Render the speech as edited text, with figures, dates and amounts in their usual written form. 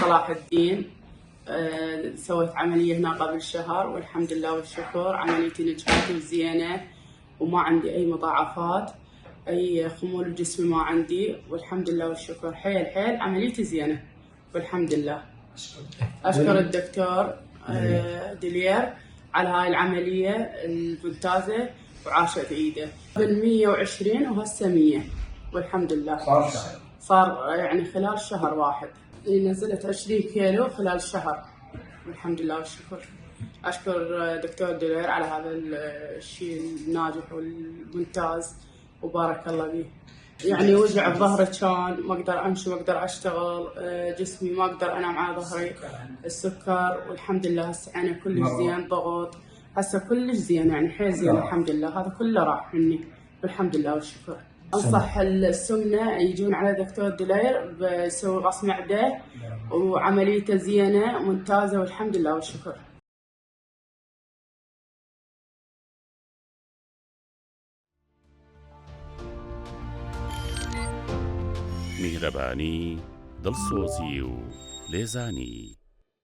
صلاح الدين. سويت عملية هنا قبل شهر والحمد لله والشكر. عمليتي نجحت وزينة وما عندي أي مضاعفات، أي خمول بجسمي ما عندي والحمد لله والشكر. حيل حيل عمليتي زينة والحمد لله. أشكر الدكتور دلير على هاي العملية الممتازة وعاشت إيده. قبل 120 وهسه 100 والحمد لله. صار يعني خلال شهر واحد. نزلت 20 كيلو خلال شهر والحمد لله والشكر. أشكر دكتور دلير على هذا الشيء الناجح والممتاز وبارك الله به. يعني وجع بظهري كان ما أقدر أمشي ما أقدر أشتغل، جسمي ما أقدر أنام على ظهري، السكر والحمد لله هسه عيني كلش زين، ضغط هسه كلش زين يعني حيل زين الحمد لله. هذا كله راح مني والحمد لله والشكر. أنصح السمنة يجون على دكتور دلير بيسوي غص معدة وعمليته زينة ممتازة والحمد لله والشكر. میهرەبانی دڵسۆزی و لێزانی